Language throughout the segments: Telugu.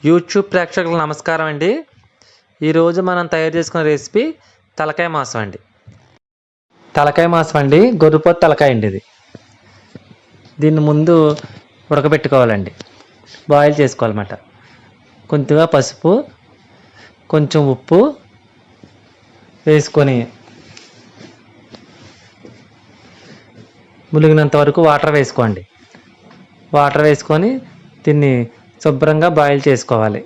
యూట్యూబ్ ప్రేక్షకులకు నమస్కారం అండి. ఈరోజు మనం తయారు చేసుకున్న రెసిపీ తలకాయ మాంసం అండి. తలకాయ మాంసం అండి, గొర్రెపోతు తలకాయ అండి. దీన్ని ముందు ఉడకబెట్టుకోవాలండి, బాయిల్ చేసుకోవాలన్నమాట. కొంచెంగా పసుపు, కొంచెం ఉప్పు వేసుకొని ములిగినంత వరకు వాటర్ వేసుకోండి. వాటర్ వేసుకొని దీన్ని శుభ్రంగా బాయిల్ చేసుకోవాలి.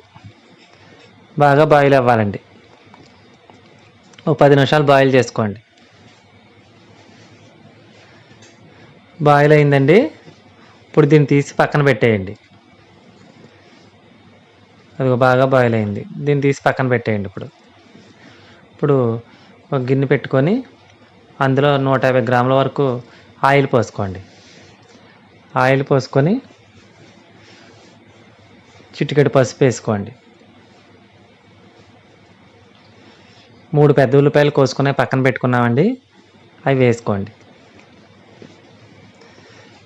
బాగా బాయిల్ అవ్వాలండి. ఓ 10 నిమిషాలు బాయిల్ చేసుకోండి. బాయిల్ అయిందండి. ఇప్పుడు దీన్ని తీసి పక్కన పెట్టేయండి. అది బాగా బాయిల్ అయింది. దీన్ని తీసి పక్కన పెట్టేయండి. ఇప్పుడు ఒక గిన్నె పెట్టుకొని అందులో 150 గ్రాముల వరకు ఆయిల్ పోసుకోండి. ఆయిల్ పోసుకొని చిటికెడు పసుపు వేసుకోండి. 3 పెద్ద ఉల్లిపాయలు కోసుకుని పక్కన పెట్టుకున్నామండి, అవి వేసుకోండి.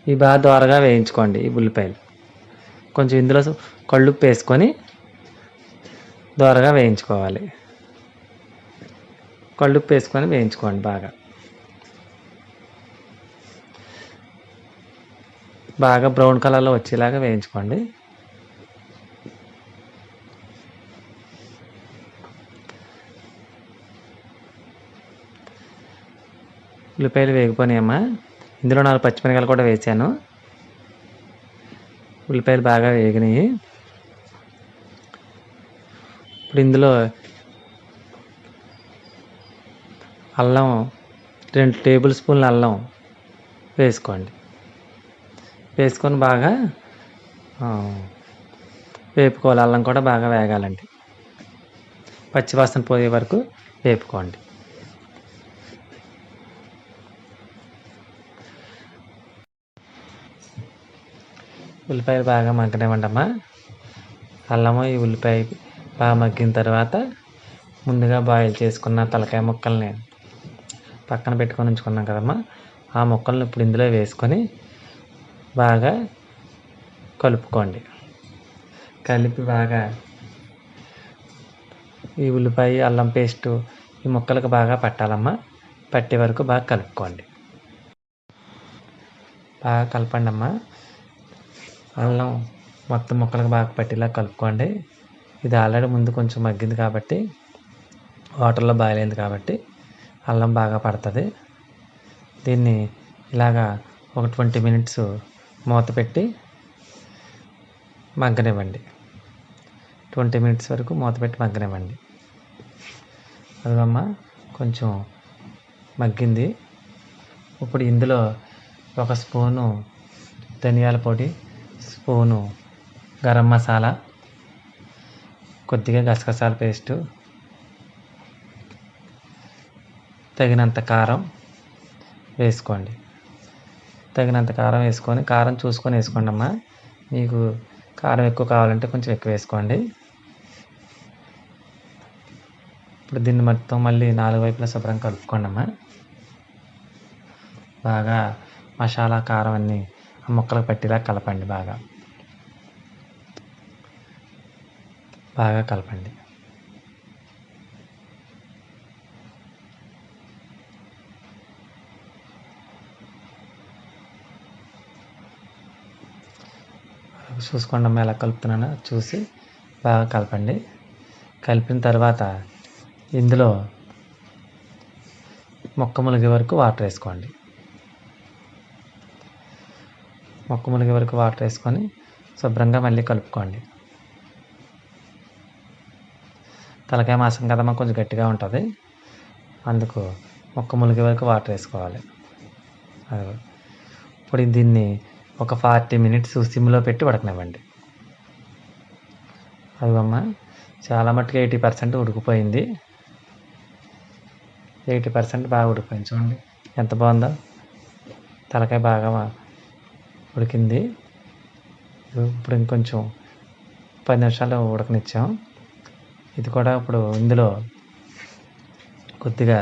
ఇవి బాగా దోరగా వేయించుకోండి. ఈ ఉల్లిపాయలు కొంచెం ఇందులో కళ్ళుప్పు వేసుకొని దోరగా వేయించుకోవాలి. కళ్ళుప్పు వేసుకొని వేయించుకోండి. బాగా బ్రౌన్ కలర్లో వచ్చేలాగా వేయించుకోండి. ఉల్లిపాయలు వేగిపోయినాయమ్మా. ఇందులో 4 పచ్చిమిరపకాయలు కూడా వేసాను. ఉల్లిపాయలు బాగా వేగినాయి. ఇప్పుడు ఇందులో అల్లం 2 టేబుల్ స్పూన్ల అల్లం వేసుకోండి. వేసుకొని బాగా వేపుకోవాలి. అల్లం కూడా బాగా వేగాలండి. పచ్చివాసన పోయే వరకు వేపుకోండి. ఉల్లిపాయలు బాగా మగ్గనివ్వండి అమ్మా. అల్లము ఈ ఉల్లిపాయ బాగా మగ్గిన తర్వాత ముందుగా బాయిల్ చేసుకున్న తలకాయ ముక్కల్ని పక్కన పెట్టుకొని ఉంచుకున్నాం కదమ్మా, ఆ ముక్కల్ని ఇప్పుడు ఇందులో వేసుకొని బాగా కలుపుకోండి. కలిపి బాగా ఈ ఉల్లిపాయ అల్లం పేస్టు ఈ ముక్కలకు బాగా పట్టాలమ్మా. పట్టే వరకు బాగా కలుపుకోండి. బాగా కలపండి అమ్మా. అల్లం మొత్తం ముక్కలకు బాగా పట్టేలా కలుపుకోండి. ఇది ఆల్రెడీ ముందు కొంచెం మగ్గింది కాబట్టి, వాటర్లో బాయిల్ అయింది కాబట్టి అల్లం బాగా పడుతుంది. దీన్ని ఇలాగా ఒక 20 మినిట్స్ మూత పెట్టి మగ్గనివ్వండి. 20 మినిట్స్ వరకు మూత పెట్టి మగ్గనివ్వండి. అదిగమ్మా కొంచెం మగ్గింది. ఇప్పుడు ఇందులో 1 స్పూను ధనియాల పొడి, స్పూను గరం మసాలా, కొద్దిగా గసగసాల పేస్టు, తగినంత కారం వేసుకోండి. తగినంత కారం వేసుకొని, కారం చూసుకొని వేసుకోండి అమ్మా. మీకు కారం ఎక్కువ కావాలంటే కొంచెం ఎక్కువ వేసుకోండి. ఇప్పుడు దీన్ని మొత్తం మళ్ళీ 4 వైపులా శుభ్రంగా కలుపుకోండి అమ్మా. బాగా మసాలా కారం అన్నీ ఆ ముక్కలకు పట్టేలా కలపండి. బాగా కలపండి. చూసుకోండి అమ్మా, ఎలా కలుపుతున్నానో చూసి బాగా కలపండి. కలిపిన తర్వాత ఇందులో ముక్క ములిగే వరకు వాటర్ వేసుకోండి. ముక్క ములిగే వరకు వాటర్ వేసుకొని శుభ్రంగా మళ్ళీ కలుపుకోండి. తలకాయ మాంసం కదమ్మా, కొంచెం గట్టిగా ఉంటుంది, అందుకు ముక్క ములిగే వరకు వాటర్ వేసుకోవాలి. ఇప్పుడు దీన్ని ఒక 40 మినిట్స్ సిమ్లో పెట్టి ఉడకనివ్వండి. అదిగమ్మా చాలా మట్టుకు 80% ఉడికిపోయింది. 80% బాగా ఉడికిపోయింది. చూడండి ఎంత బాగుందో. తలకాయ బాగా ఉడికింది. ఇప్పుడు ఇంకొంచెం 10 నిమిషాలు ఉడకనిచ్చాం. ఇది కూడా ఇప్పుడు ఇందులో కొద్దిగా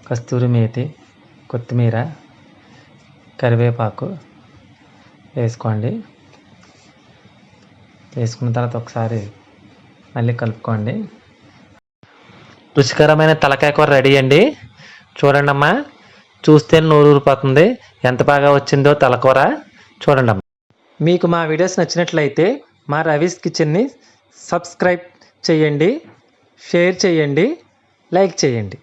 కస్తూరి మేతి, కొత్తిమీర, కరివేపాకు వేసుకోండి. వేసుకున్న తర్వాత ఒకసారి మళ్ళీ కలుపుకోండి. రుచికరమైన తలకాయ కూర రెడీ అండి. చూడండి అమ్మా, చూస్తే నోరు ఊరిపోతుంది. ఎంత బాగా వచ్చిందో తలకూర చూడండి అమ్మా. మీకు మా వీడియోస్ నచ్చినట్లయితే మా రవీస్ కిచెన్ని సబ్స్క్రైబ్ చేయండి, షేర్ చేయండి, లైక్ చేయండి.